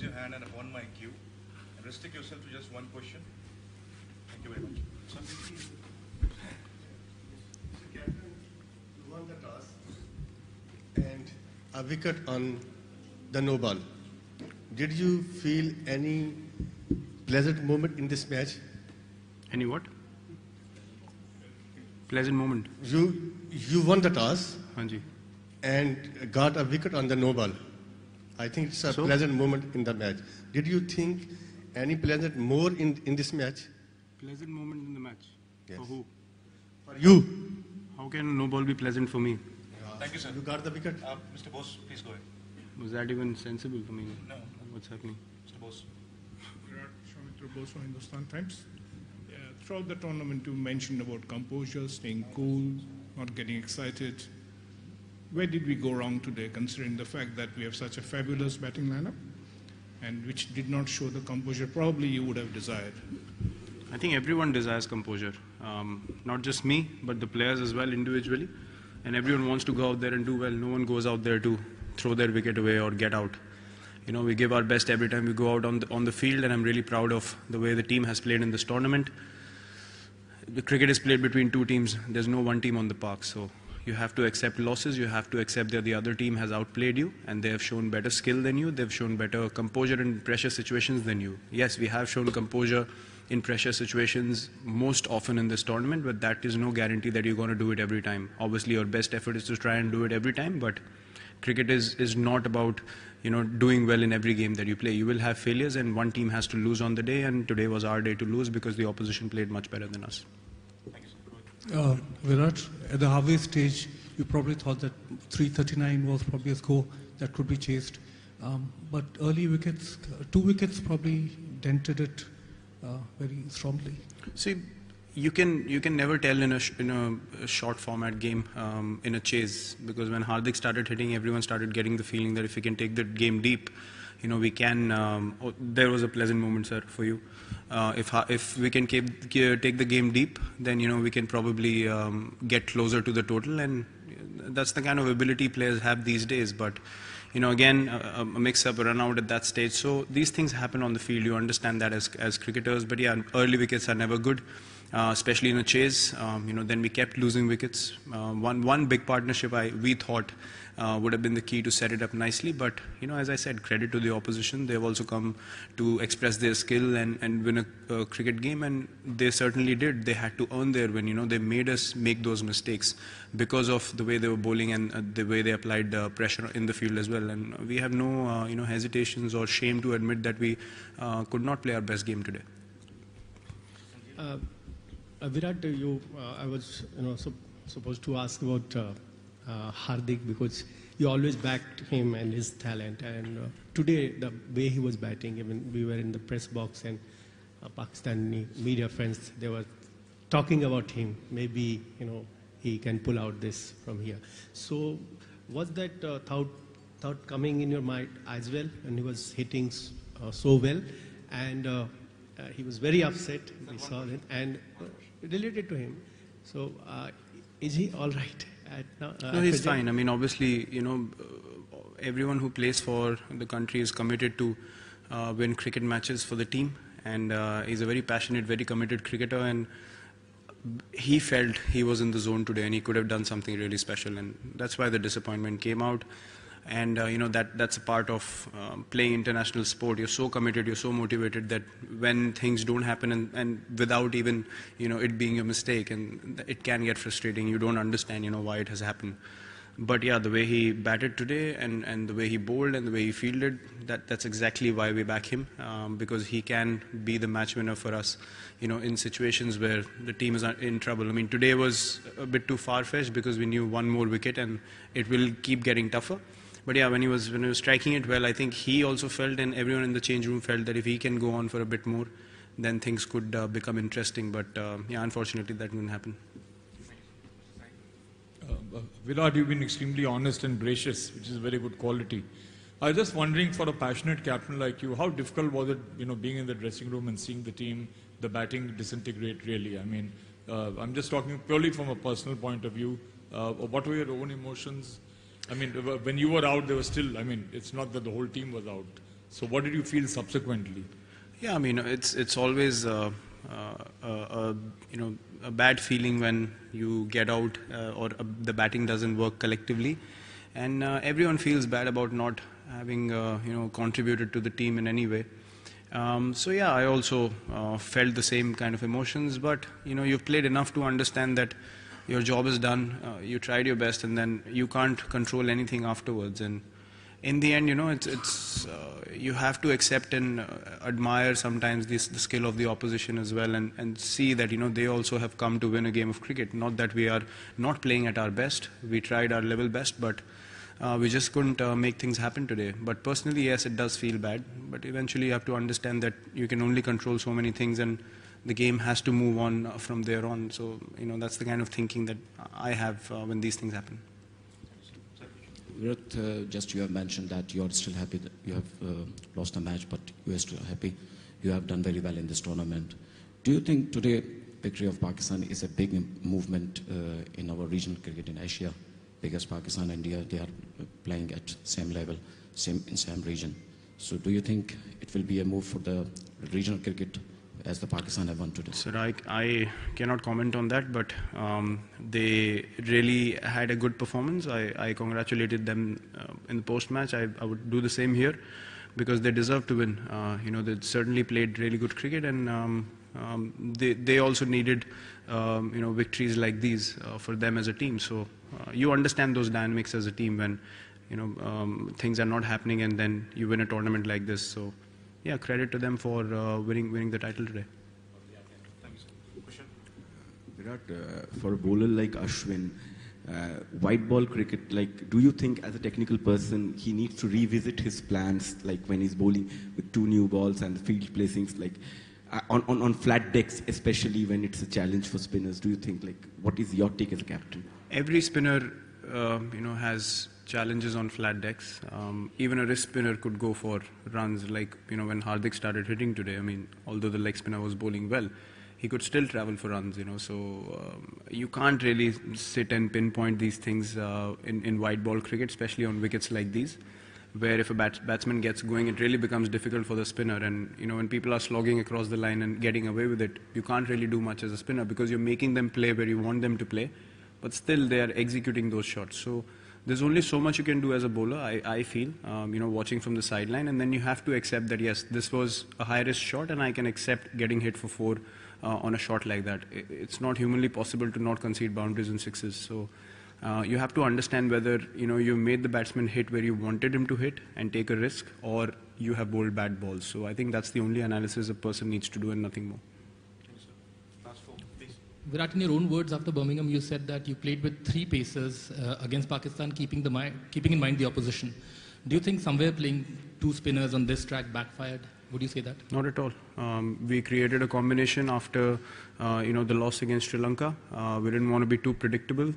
raise your hand and upon my cue, and restrict yourself to just one question. Thank you very much. Sir? Captain, you won the toss and a wicket on the no ball. Did you feel any pleasant moment in this match? Any what? Pleasant moment. You won the toss Hanji. and got a wicket on the no ball. I think it's a pleasant moment in the match. Did you think any pleasant more in this match? Pleasant moment in the match? Yes. For who? For you. How can no ball be pleasant for me? Thank you, sir. You got the wicket? Mr. Bose, please go ahead. Was that even sensible for me? No. What's happening? Mr. Bose. Virat Bose from Hindustan Times. Throughout the tournament, you mentioned about composure, staying cool, not getting excited. Where did we go wrong today, considering the fact that we have such a fabulous batting lineup, and which did not show the composure probably you would have desired? I think everyone desires composure. Not just me, but the players as well individually. And everyone wants to go out there and do well. No one goes out there to throw their wicket away or get out. You know, we give our best every time we go out on the field, and I'm really proud of the way the team has played in this tournament. The cricket is played between two teams. There's no one team on the park, so you have to accept losses. You have to accept that the other team has outplayed you, and they have shown better skill than you. They've shown better composure in pressure situations than you. Yes, we have shown composure in pressure situations most often in this tournament, but that is no guarantee that you're going to do it every time. Obviously, your best effort is to try and do it every time, but cricket is not about, you know, doing well in every game that you play. You will have failures, and one team has to lose on the day, and today was our day to lose because the opposition played much better than us. Virat, at the halfway stage, you probably thought that 339 was probably a score that could be chased. But early wickets, 2 wickets probably dented it very strongly. See, you can never tell in a short format game in a chase, because when Hardik started hitting, everyone started getting the feeling that if we can take the game deep, you know, we can. There was a pleasant moment, sir, for you. If we can take the game deep, then, you know, we can probably get closer to the total, and that's the kind of ability players have these days. But, you know, again, a mix-up, a run-out at that stage. So these things happen on the field. You understand that as cricketers. But yeah, early wickets are never good, especially in a chase. You know, then we kept losing wickets. One big partnership we thought would have been the key to set it up nicely. But, you know, as I said, credit to the opposition. They've also come to express their skill and win a cricket game, and they certainly did. They had to earn their win. You know, they made us make those mistakes because of the way they were bowling and the way they applied pressure in the field as well. And we have no, you know, hesitations or shame to admit that we could not play our best game today. Virat, I was, you know, supposed to ask about Hardik, because you always backed him and his talent. And today, the way he was batting, even we were in the press box, and Pakistani media friends, they were talking about him. Maybe, you know, he can pull out this from here. So, was that thought coming in your mind as well when he was hitting so well? And he was very upset. We saw it, and related to him. So, is he all right? No, he's fine. I mean, obviously, you know, everyone who plays for the country is committed to win cricket matches for the team, and he's a very passionate, very committed cricketer, and he felt he was in the zone today and he could have done something really special, and that's why the disappointment came out. And you know, that's a part of playing international sport. You're so committed, you're so motivated that when things don't happen and without even, you know, it being a mistake, and it can get frustrating. You don't understand, you know, why it has happened. But yeah, the way he batted today and the way he bowled and the way he fielded, that's exactly why we back him, because he can be the match winner for us, you know, in situations where the team is in trouble. I mean, today was a bit too far-fetched because we knew one more wicket and it will keep getting tougher. But yeah, when he was striking it well, I think he also felt, and everyone in the change room felt, that if he can go on for a bit more, then things could become interesting. But yeah, unfortunately, that didn't happen. Virat, you've been extremely honest and gracious, which is a very good quality. I was just wondering, for a passionate captain like you, how difficult was it, you know, being in the dressing room and seeing the team, the batting disintegrate really? I mean, I'm just talking purely from a personal point of view. What were your own emotions? I mean, when you were out, there was still, I mean, it's not that the whole team was out. So what did you feel subsequently? Yeah, I mean, it's always a bad feeling when you get out or the batting doesn't work collectively, and everyone feels bad about not having contributed to the team in any way. So yeah, I also felt the same kind of emotions, but you've played enough to understand that your job is done, you tried your best, and then you can't control anything afterwards. And in the end, you have to accept and admire sometimes the skill of the opposition as well, and see that they also have come to win a game of cricket. Not that we are not playing at our best, we tried our level best, but we just couldn't make things happen today. But personally, yes, it does feel bad, but eventually you have to understand that you can only control so many things, and the game has to move on from there on. So that's the kind of thinking that I have when these things happen. Virat, just you have mentioned that you are still happy that you have lost the match, but you are still happy. You have done very well in this tournament. Do you think today victory of Pakistan is a big movement in our regional cricket in Asia? Because Pakistan and India, they are playing at same level, in same region. So do you think it will be a move for the regional cricket as the Pakistan have won today? Sir, I cannot comment on that, but they really had a good performance. I congratulated them in the post-match. I would do the same here because they deserve to win. They certainly played really good cricket, and they also needed victories like these for them as a team. So you understand those dynamics as a team when things are not happening, and then you win a tournament like this. So yeah, credit to them for winning the title today. Virat, for a bowler like Ashwin, white ball cricket, do you think as a technical person he needs to revisit his plans, when he's bowling with 2 new balls and the field placings, on flat decks, especially when it's a challenge for spinners? Do you think, what is your take as a captain? Every spinner, has challenges on flat decks. Even a wrist spinner could go for runs, when Hardik started hitting today. I mean, although the leg spinner was bowling well, he could still travel for runs, So you can't really sit and pinpoint these things in white ball cricket, especially on wickets like these, where if a batsman gets going, it really becomes difficult for the spinner. And when people are slogging across the line and getting away with it, you can't really do much as a spinner because you're making them play where you want them to play, but still they are executing those shots. So there's only so much you can do as a bowler, I feel, watching from the sideline, and then you have to accept that yes, this was a high-risk shot, and I can accept getting hit for 4 on a shot like that. It's not humanly possible to not concede boundaries and sixes. So you have to understand whether you made the batsman hit where you wanted him to hit and take a risk, or you have bowled bad balls. So I think that's the only analysis a person needs to do and nothing more. Virat, in your own words after Birmingham, you said that you played with 3 pacers against Pakistan, keeping in mind the opposition. Do you think somewhere playing 2 spinners on this track backfired? Would you say that? Not at all. We created a combination after the loss against Sri Lanka. We didn't want to be too predictable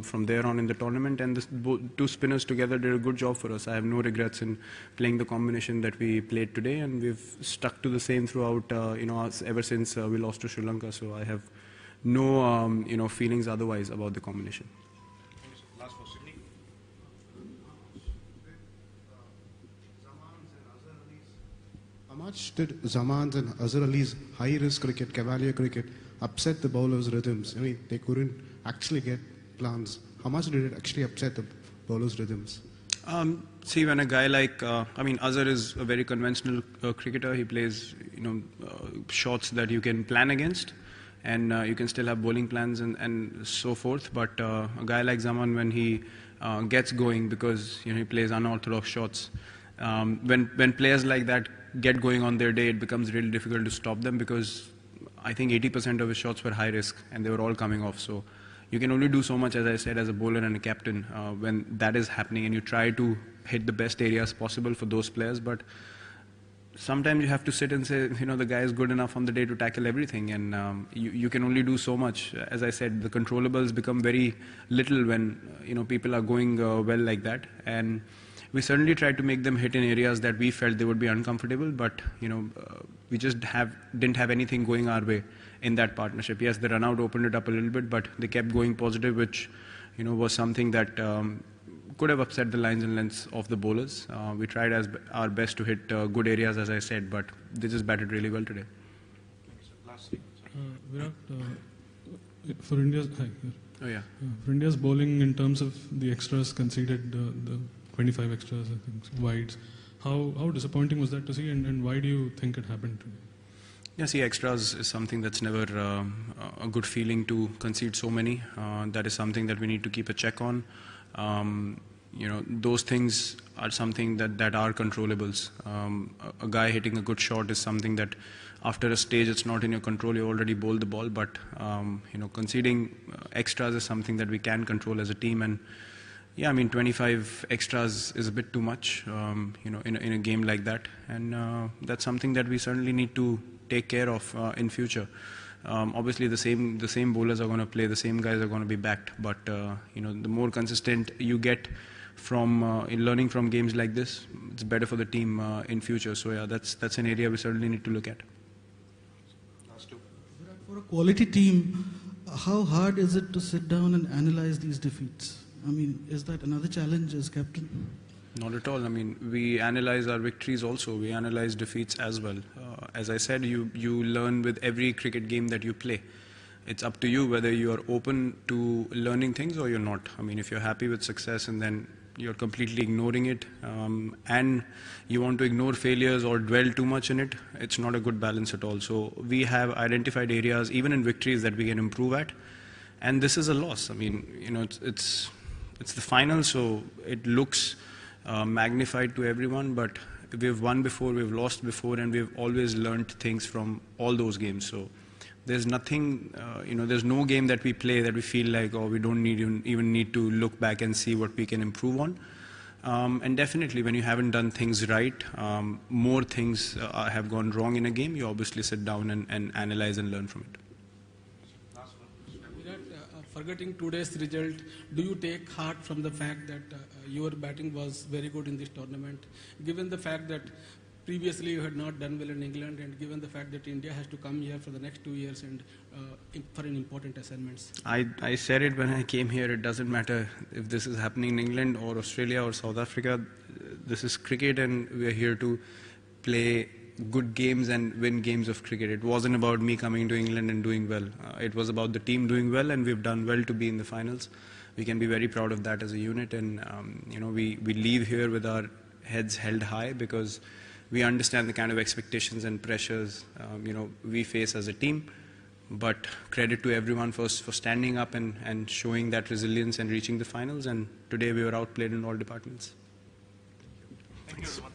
from there on in the tournament, and the 2 spinners together did a good job for us. I have no regrets in playing the combination that we played today, and we've stuck to the same throughout ever since we lost to Sri Lanka. So I have no feelings otherwise about the combination. Last for Sydney. How much did Zaman's and Azhar Ali's high-risk cricket, cavalier cricket, upset the bowlers' rhythms? I mean, they couldn't actually get plans. How much did it actually upset the bowlers' rhythms? See, when a guy like, Azhar is a very conventional cricketer. He plays, shots that you can plan against, and you can still have bowling plans and so forth. But a guy like Zaman, when he gets going, because he plays unorthodox shots, when players like that get going on their day, it becomes really difficult to stop them, because I think 80% of his shots were high risk and they were all coming off. So you can only do so much, as I said, as a bowler and a captain when that is happening, and you try to hit the best areas possible for those players. But sometimes you have to sit and say, the guy is good enough on the day to tackle everything, and you can only do so much. As I said, the controllables become very little when people are going well like that, and we certainly tried to make them hit in areas that we felt they would be uncomfortable, but we just didn't have anything going our way in that partnership. Yes, the run out opened it up a little bit, but they kept going positive, which was something that could have upset the lines and lengths of the bowlers. We tried our best to hit good areas, as I said, but they just batted really well today. Virat, for India's for India's bowling, in terms of the extras conceded, the 25 extras, I think, wides. How disappointing was that to see, and why do you think it happened today? Yeah, see, extras is something that's never a good feeling to concede so many. That is something that we need to keep a check on. Those things are something that are controllables. A guy hitting a good shot is something that after a stage it's not in your control, you already bowled the ball, but conceding extras is something that we can control as a team. And yeah, I mean, 25 extras is a bit too much, in a game like that. And that's something that we certainly need to take care of in future. Obviously, the same bowlers are going to play, the same guys are going to be backed. But the more consistent you get from in learning from games like this, it's better for the team in future. So yeah, that's an area we certainly need to look at. For a quality team, how hard is it to sit down and analyze these defeats? I mean, is that another challenge as captain? Not at all. I mean, we analyze our victories also. We analyze defeats as well. As I said, you learn with every cricket game that you play. It's up to you whether you are open to learning things or you're not. I mean, if you're happy with success and then you're completely ignoring it, and you want to ignore failures or dwell too much in it, it's not a good balance at all. So we have identified areas, even in victories, that we can improve at. And this is a loss. I mean, it's the final, so it looks magnified to everyone, but we've won before, we've lost before, and we've always learned things from all those games. So there's nothing, there's no game that we play that we feel like, oh, we don't even need to look back and see what we can improve on. And definitely, when you haven't done things right, more things have gone wrong in a game, you obviously sit down and analyze and learn from it. Forgetting today's result, do you take heart from the fact that your batting was very good in this tournament, given the fact that previously you had not done well in England, and given the fact that India has to come here for the next 2 years and for an important assignments? I said it when I came here, it doesn't matter if this is happening in England or Australia or South Africa. This is cricket and we are here to play good games and win games of cricket. It wasn't about me coming to England and doing well. It was about the team doing well, and we've done well to be in the finals. We can be very proud of that as a unit, and we leave here with our heads held high because we understand the kind of expectations and pressures we face as a team. But credit to everyone for standing up and showing that resilience and reaching the finals. And today we were outplayed in all departments. Thank you everyone.